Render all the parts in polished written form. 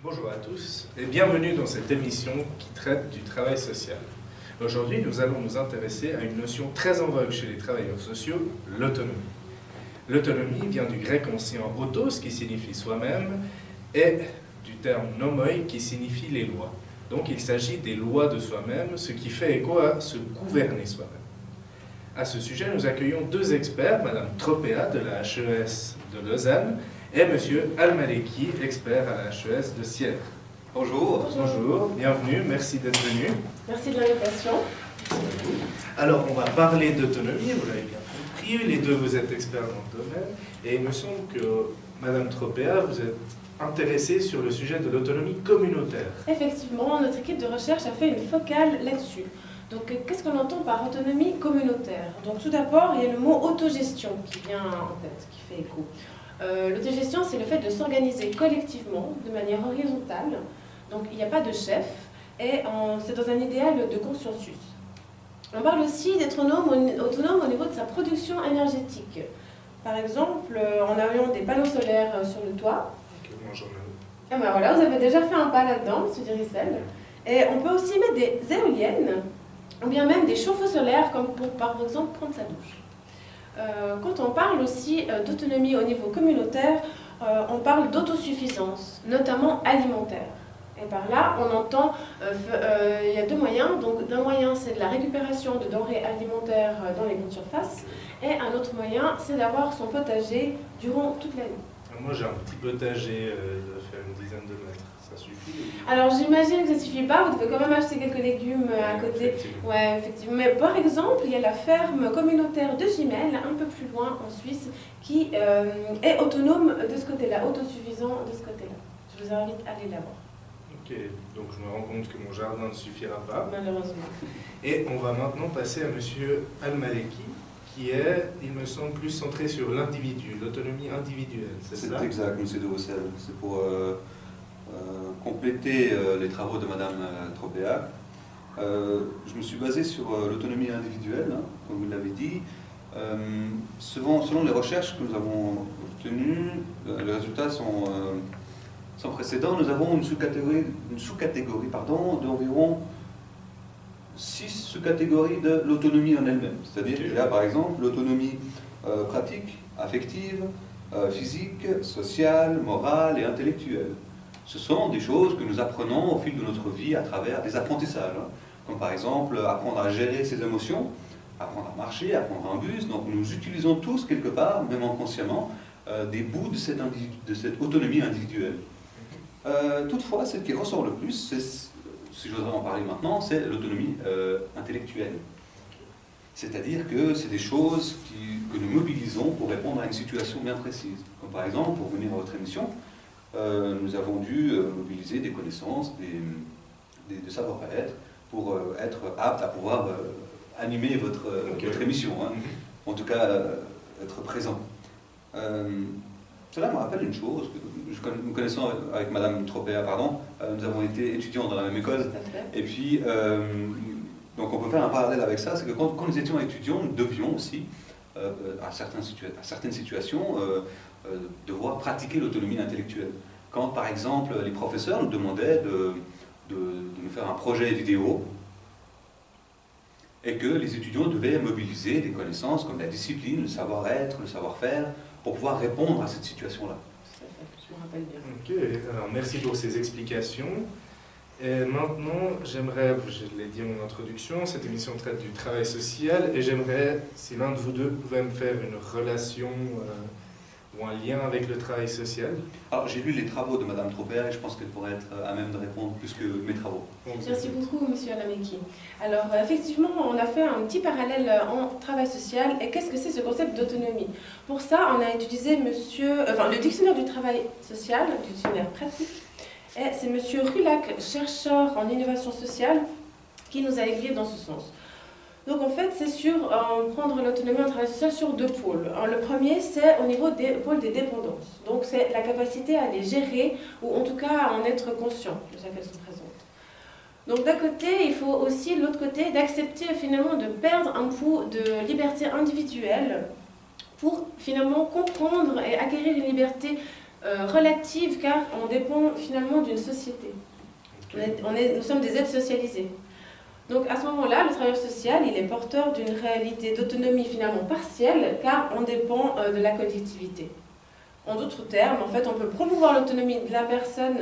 Bonjour à tous et bienvenue dans cette émission qui traite du travail social. Aujourd'hui, nous allons nous intéresser à une notion très en vogue chez les travailleurs sociaux, l'autonomie. L'autonomie vient du grec ancien autos, qui signifie soi-même, et du terme nomoi, qui signifie les lois. Donc il s'agit des lois de soi-même, ce qui fait écho à se gouverner soi-même. À ce sujet, nous accueillons deux experts, Madame Tropea de la HES de Lausanne et Monsieur Al-Maleki, expert à la HES de Sierre. Bonjour. Bonjour, bienvenue, merci d'être venu. Merci de l'invitation. Alors, on va parler d'autonomie, vous l'avez bien compris, les deux vous êtes experts dans le domaine, et il me semble que, Madame Tropea, vous êtes intéressée sur le sujet de l'autonomie communautaire. Effectivement, notre équipe de recherche a fait une focale là-dessus. Donc, qu'est-ce qu'on entend par autonomie communautaire? Donc, tout d'abord, il y a le mot autogestion qui vient en tête, qui fait écho. L'autogestion, c'est le fait de s'organiser collectivement, de manière horizontale. Donc, il n'y a pas de chef, et c'est dans un idéal de consensus. On parle aussi d'être autonome au niveau de sa production énergétique. Par exemple, en ayant des panneaux solaires sur le toit. Moi, j'en ai. Et ben voilà, vous avez déjà fait un pas là-dedans, M. Diricel. Et on peut aussi mettre des éoliennes, ou bien même des chauffe-eau solaires, comme pour, par exemple, prendre sa douche. Quand on parle aussi d'autonomie au niveau communautaire, on parle d'autosuffisance, notamment alimentaire. Et par là, on entend, il y a deux moyens. Donc, d'un moyen, c'est de la récupération de denrées alimentaires dans les grandes surfaces. Et un autre moyen, c'est d'avoir son potager durant toute l'année. Moi, j'ai un petit potager, il doit faire une dizaine de mètres. Ça suffit? Alors, j'imagine que ça ne suffit pas. Vous devez quand même acheter quelques légumes à côté. Effectivement. Ouais, effectivement. Mais par exemple, il y a la ferme communautaire de Gimel, un peu plus loin en Suisse, qui est autonome de ce côté-là, autosuffisant de ce côté-là. Je vous invite à aller la voir. Ok, donc je me rends compte que mon jardin ne suffira pas. Malheureusement. Et on va maintenant passer à Monsieur Al-Maleki, qui est, il me semble, plus centré sur l'individu, l'autonomie individuelle, c'est ça? C'est exact, M. de Roussel. C'est pour compléter les travaux de Mme Tropea. Je me suis basé sur l'autonomie individuelle, hein, comme vous l'avez dit. Selon les recherches que nous avons obtenues, les résultats sont sans précédent. Nous avons une sous-catégorie d'environ 6 sous-catégories de l'autonomie en elle-même. C'est-à-dire qu'il y a par exemple l'autonomie pratique, affective, physique, sociale, morale et intellectuelle. Ce sont des choses que nous apprenons au fil de notre vie à travers des apprentissages, hein, comme par exemple apprendre à gérer ses émotions, apprendre à marcher, apprendre un bus. Donc nous utilisons tous quelque part, même inconsciemment, des bouts de cette autonomie individuelle. Toutefois, celle qui ressort le plus, si j'oserais en parler maintenant, c'est l'autonomie intellectuelle. C'est-à-dire que c'est des choses que nous mobilisons pour répondre à une situation bien précise. Comme par exemple, pour venir à votre émission, nous avons dû mobiliser des connaissances, des savoir-être, pour être apte à pouvoir animer votre émission, hein. En tout cas, être présent. Cela me rappelle une chose, nous connaissons avec Madame Tropea, nous avons été étudiants dans la même école, et puis, donc on peut faire un parallèle avec ça, c'est que quand nous étions étudiants, nous devions aussi, à certaines situations, devoir pratiquer l'autonomie intellectuelle. Quand, par exemple, les professeurs nous demandaient de nous faire un projet vidéo, et que les étudiants devaient mobiliser des connaissances comme la discipline, le savoir-être, le savoir-faire, pour pouvoir répondre à cette situation-là. Je me rappelle bien. Ok, alors merci pour ces explications. Et maintenant, j'aimerais, je l'ai dit en introduction, cette émission traite du travail social, et j'aimerais, si l'un de vous deux pouvait me faire une relation ou un lien avec le travail social. Alors, j'ai lu les travaux de Mme Tropea et je pense qu'elle pourrait être à même de répondre plus que mes travaux. Merci beaucoup, M. Al-Maleki. Alors, effectivement, on a fait un petit parallèle en travail social. Et qu'est-ce que c'est ce concept d'autonomie? Pour ça, on a utilisé le dictionnaire du travail social, le dictionnaire pratique. Et c'est M. Rulac, chercheur en innovation sociale, qui nous a aiguillés dans ce sens. Donc en fait, c'est sur prendre l'autonomie en travail social sur deux pôles. Alors, le premier, c'est au niveau des pôles des dépendances. Donc c'est la capacité à les gérer, ou en tout cas à en être conscient de ce qu'elles sont présentes. Donc d'un côté, il faut aussi, de l'autre côté, d'accepter finalement de perdre un bout de liberté individuelle pour finalement comprendre et acquérir une liberté relative car on dépend finalement d'une société. Nous sommes des êtres socialisés. Donc à ce moment-là, le travailleur social, il est porteur d'une réalité d'autonomie finalement partielle car on dépend de la collectivité. En d'autres termes, en fait, on peut promouvoir l'autonomie de la personne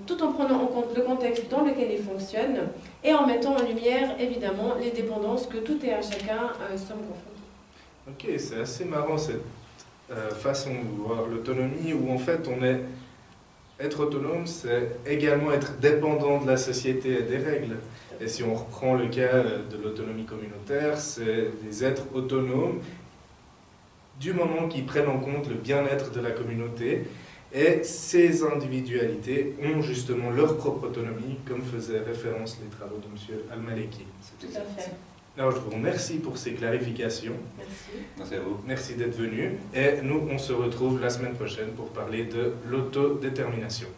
tout en prenant en compte le contexte dans lequel il fonctionne et en mettant en lumière, évidemment, les dépendances que tout et à chacun sommes confrontés. Ok, c'est assez marrant cette façon de voir l'autonomie où en fait être autonome, c'est également être dépendant de la société et des règles. Et si on reprend le cas de l'autonomie communautaire, c'est des êtres autonomes du moment qu'ils prennent en compte le bien-être de la communauté. Et ces individualités ont justement leur propre autonomie, comme faisaient référence les travaux de M. Al-Maleki. Tout à fait. Alors je vous remercie pour ces clarifications. Merci. Merci à vous. Merci d'être venu. Et nous, on se retrouve la semaine prochaine pour parler de l'autodétermination.